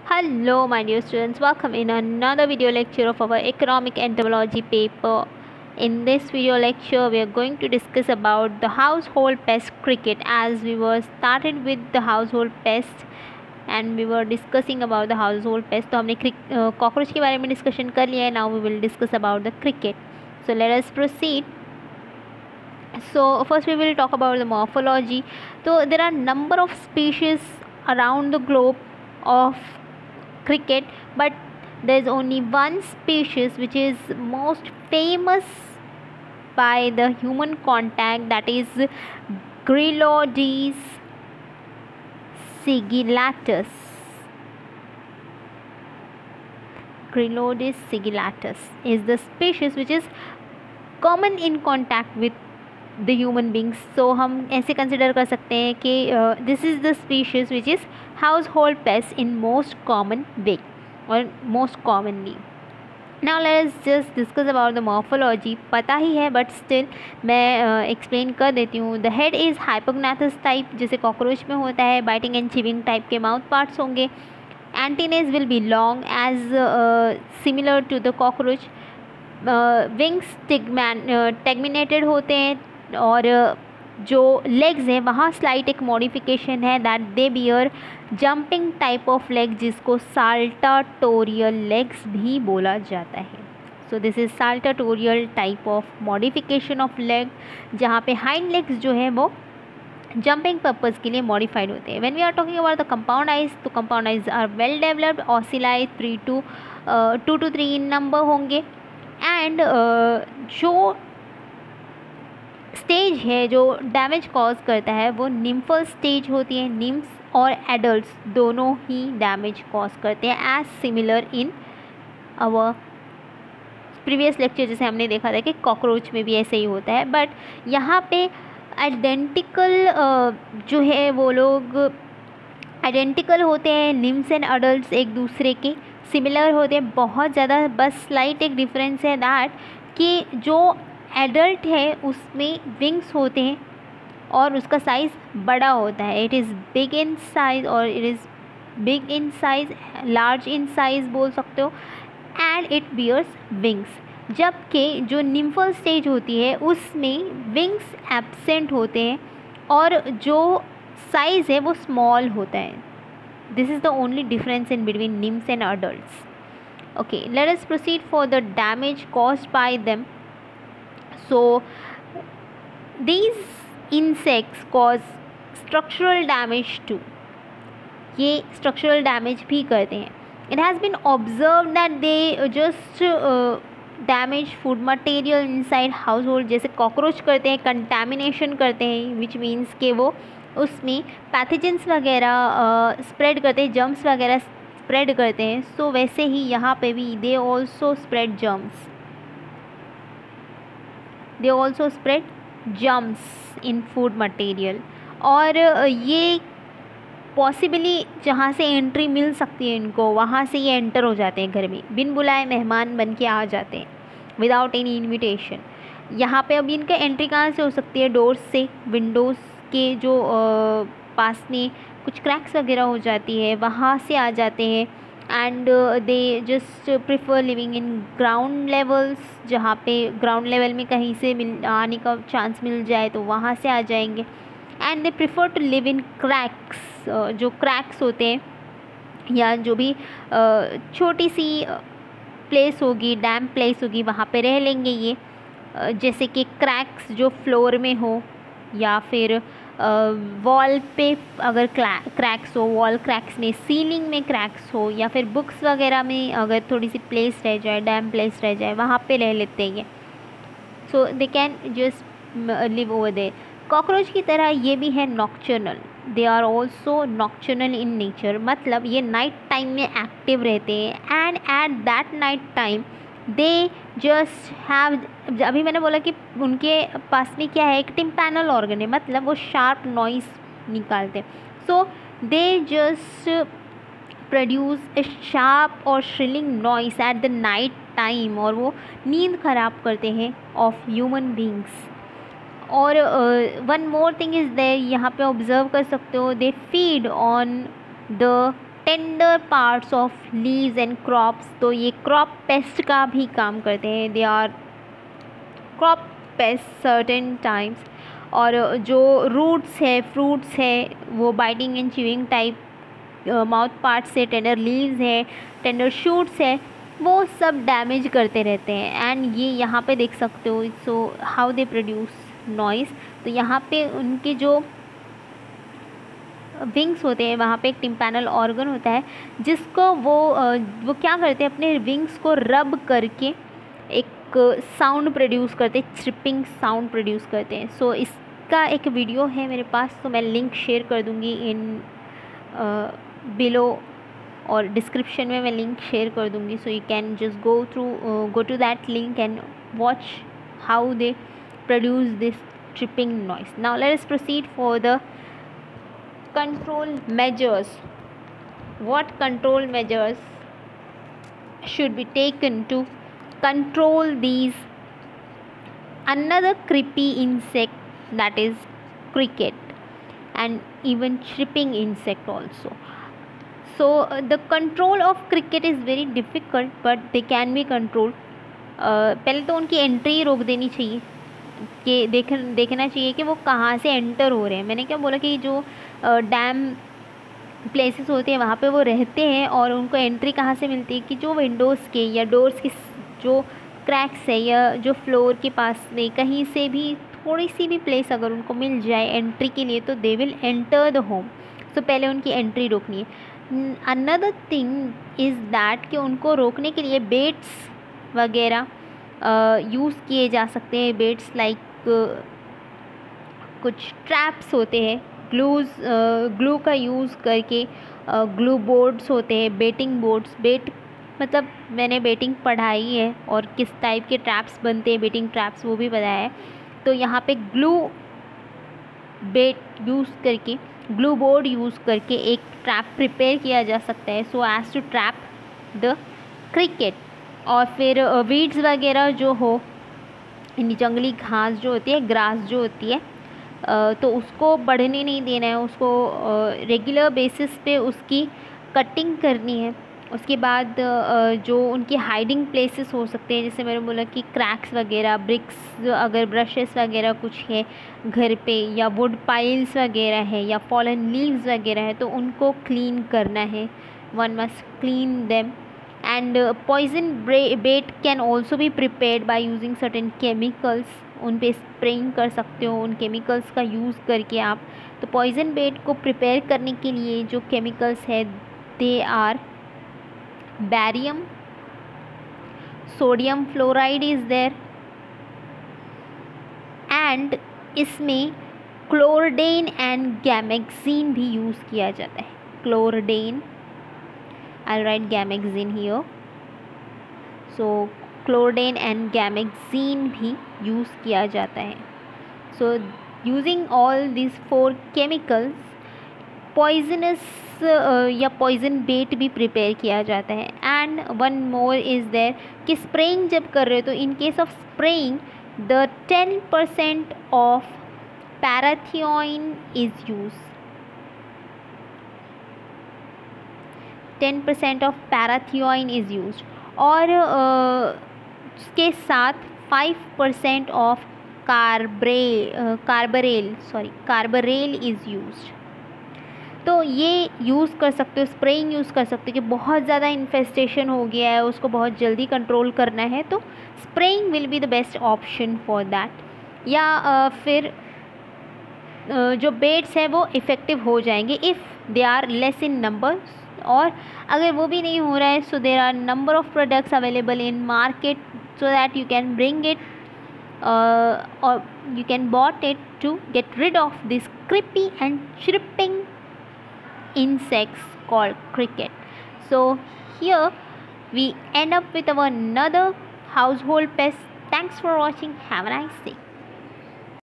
Hello, my dear students. Welcome in another video lecture of our economic entomology paper. In this video lecture, we are going to discuss about the household pest cricket. As we were started with the household pest and we were discussing about the household pest. तो हमने cockroach के बारे में discussion कर लिया है. Now we will discuss about the cricket. So let us proceed. So first we will talk about the morphology. So there are number of species around the globe of cricket, but there is only one species which is most famous by the human contact, that is Grylodes sigillatus. Grylodes sigillatus is the species which is common in contact with the human beings. So हम ऐसे consider कर सकते हैं कि this is the species which is household pest in most common way or most commonly. Now let us just discuss about the morphology. पता ही है but still मैं explain कर देती हूँ. The head is hypognathous type, जैसे cockroach में होता है. Biting and chewing type के mouth parts होंगे. Antennae will be long as similar to the cockroach. Wings tegminated होते हैं और जो लेग्स हैं वहाँ स्लाइट एक मॉडिफिकेशन है, that they bear jumping type of leg, जिसको साल्टाटोरियल लेग्स भी बोला जाता है. So this is saltatorial type of modification of leg, जहाँ पे हाइंड लेग्स जो है वो जंपिंग पर्पज़ के लिए मॉडिफाइड होते हैं. When we are talking about the compound eyes, तो compound eyes are well developed. Ocelli 2 to 3 in number होंगे. एंड जो स्टेज है जो डैमेज कॉज करता है वो निम्फल स्टेज होती है. निम्फ्स और एडल्ट्स दोनों ही डैमेज कॉज करते हैं, as similar in our previous lecture. जैसे हमने देखा था कि कॉकरोच में भी ऐसे ही होता है, बट यहाँ पे आइडेंटिकल जो है वो लोग आइडेंटिकल होते हैं. निम्स एंड एडल्ट्स एक दूसरे के सिमिलर होते हैं बहुत ज़्यादा. बस स्लाइट एक डिफरेंस है दैट कि जो एडल्ट है उसमें विंग्स होते हैं और उसका साइज़ बड़ा होता है. It is big in size और it is big in size, large in size बोल सकते हो. And it bears wings. जबकि जो निम्फल स्टेज होती है उसमें विंग्स एब्सेंट होते हैं और जो साइज़ है वो स्मॉल होता है. This is the only difference in between NIMS and adults. Okay, let us proceed for the damage caused by them. So these insects cause structural damage too. ये structural damage भी करते हैं. It has been observed that they just damage food material inside household. जैसे cockroach करते हैं, contamination करते हैं, which means कि वो उसमें पैथोजेंस वगैरह स्प्रेड करते हैं, जर्म्स वगैरह स्प्रेड करते हैं. सो वैसे ही यहाँ पे भी they also spread germs. They also spread germs in food material. और ये पॉसिबली जहाँ से एंट्री मिल सकती है इनको, वहाँ से ये एंटर हो जाते हैं घर में. बिन बुलाए मेहमान बन के आ जाते हैं विदाउट एनी इन्विटेशन. यहाँ पे अभी इनका एंट्री कहाँ से हो सकती है? डोर्स से. विंडोज़ के जो पास में कुछ क्रैक्स वगैरह हो जाती है वहाँ से आ जाते हैं. And they just prefer living in ground levels. जहाँ पे ग्राउंड लेवल में कहीं से आने का चांस मिल जाए तो वहाँ से आ जाएंगे. And they prefer to live in cracks. जो क्रैक्स होते हैं या जो भी छोटी सी प्लेस होगी, डैम्प प्लेस होगी, वहाँ पे रह लेंगे ये. जैसे कि क्रैक्स जो फ्लोर में हो या फिर वॉल पे अगर क्रैक्स हो, वॉल क्रैक्स में, सीलिंग में क्रैक्स हो, या फिर बुक्स वगैरह में अगर थोड़ी सी प्लेस रह जाए, डैम प्लेस रह जाए, वहाँ पे रह लेते हैं. So they can just live over there. Cockroach की तरह ये भी है nocturnal. They are also nocturnal in nature. मतलब ये नाइट टाइम में एक्टिव रहते हैं. And at that night time they just have, अभी मैंने बोला कि उनके पास में क्या है, एक टिम्पैनल ऑर्गन है, मतलब वो शार्प नॉइस निकालते हैं. So they just produce a sharp और shrilling noise at the night time, और वो नींद ख़राब करते हैं ऑफ ह्यूमन बींग्स. और one more thing is there, यहाँ पे ऑब्ज़र्व कर सकते हो, they feed on the tender parts of leaves and crops, तो ये क्रॉप पेस्ट का भी काम करते हैं, they are crop pest certain times. और जो रूट्स है, फ्रूट्स है, वो biting and chewing type mouth parts से, टेंडर लीव्स है, टेंडर शूट्स है, वो सब डैमेज करते रहते हैं। एंड ये यहाँ पे देख सकते हो, so how they produce noise. तो यहाँ पे उनके जो विंग्स होते हैं, वहाँ पे एक टिम्पैनल ऑर्गन होता है जिसको वो क्या करते हैं, अपने विंग्स को रब करके एक साउंड प्रोड्यूस करते हैं, चिपिंग साउंड प्रोड्यूस करते हैं। सो इसका एक वीडियो है मेरे पास, तो मैं लिंक शेयर कर दूँगी इन बिलो, और डिस्क्रिप्शन में मैं लिंक शेयर कर दूँगी। So you can just go to that link and watch how they produce this tripping noise. Now let us proceed for the control measures. What control measures should be taken to control these another creepy insect, that is cricket, and even chirping insect also. So the control of cricket is very difficult, but they can be controlled. पहले तो उनकी entry रोक देनी चाहिए, कि देखना चाहिए कि वो कहाँ से एंटर हो रहे हैं। मैंने क्या बोला कि जो डैम प्लेसेस होते हैं वहाँ पे वो रहते हैं, और उनको एंट्री कहाँ से मिलती है कि जो विंडोज़ के या डोर्स के जो क्रैक्स है या जो फ्लोर के पास में कहीं से भी थोड़ी सी भी प्लेस अगर उनको मिल जाए एंट्री के लिए, तो they will enter the home. So पहले उनकी एंट्री रोकनी है। अनदर थिंग इज़ दैट कि उनको रोकने के लिए बेट्स वगैरह यूज़ किए जा सकते हैं। बेट्स लाइक कुछ ट्रैप्स होते हैं, ग्लू का यूज़ करके, ग्लू बोर्ड्स होते हैं, बेटिंग बोर्ड्स। बेट मतलब मैंने बेटिंग पढ़ाई है, और किस टाइप के ट्रैप्स बनते हैं, बेटिंग ट्रैप्स, वो भी बताया है। तो यहाँ पे ग्लू बेट यूज़ करके, ग्लू बोर्ड यूज़ करके एक ट्रैप प्रिपेयर किया जा सकता है, so as to trap the cricket. और फिर वीड्स वगैरह जो हो, जंगली घास जो होती है, ग्रास जो होती है, तो उसको बढ़ने नहीं देना है, उसको रेगुलर बेसिस पे उसकी कटिंग करनी है। उसके बाद जो उनकी हाइडिंग प्लेसेस हो सकते हैं, जैसे मैंने बोला कि क्रैक्स वगैरह, ब्रिक्स, अगर ब्रशेस वगैरह कुछ है घर पे, या वुड पाइल्स वगैरह है, या फॉलन लीव्स वगैरह है, तो उनको क्लीन करना है। One must clean them. And poison bait can also be prepared by using certain chemicals. उन पे स्प्रेइंग कर सकते हो उन केमिकल्स का यूज़ करके आप। तो पॉइजन बेट को प्रिपेयर करने के लिए जो केमिकल्स है, they are barium, sodium fluoride is there, and इसमें क्लोरडेन एंड गैमेक्सिन भी यूज़ किया जाता है। Chlordane, I'll write gamexine here. So chlordane and gammexane भी यूज़ किया जाता है। So using all this 4 chemicals, poisonous या पॉइजन बेट भी प्रिपेयर किया जाता है। And one more is there कि स्प्रेइंग जब कर रहे हो, तो in case of spraying the 10% of parathion is use. 10% of parathion is use, और उसके साथ 5% ऑफ कार्बरेल इज़ यूज्ड। तो ये यूज़ कर सकते हो, स्प्रेइंग यूज़ कर सकते हो कि बहुत ज़्यादा इन्फेस्टेशन हो गया है, उसको बहुत जल्दी कंट्रोल करना है, तो spraying will be the best option for that. या फिर जो बेट्स हैं वो इफ़ेक्टिव हो जाएंगे if they are less in numbers. और अगर वो भी नहीं हो रहा है, so there are number of products available in market, so that you can bring it or you can bought it to get rid of this creepy and chirping insects called cricket. So here we end up with our another household pest. Thanks for watching. Have a nice day.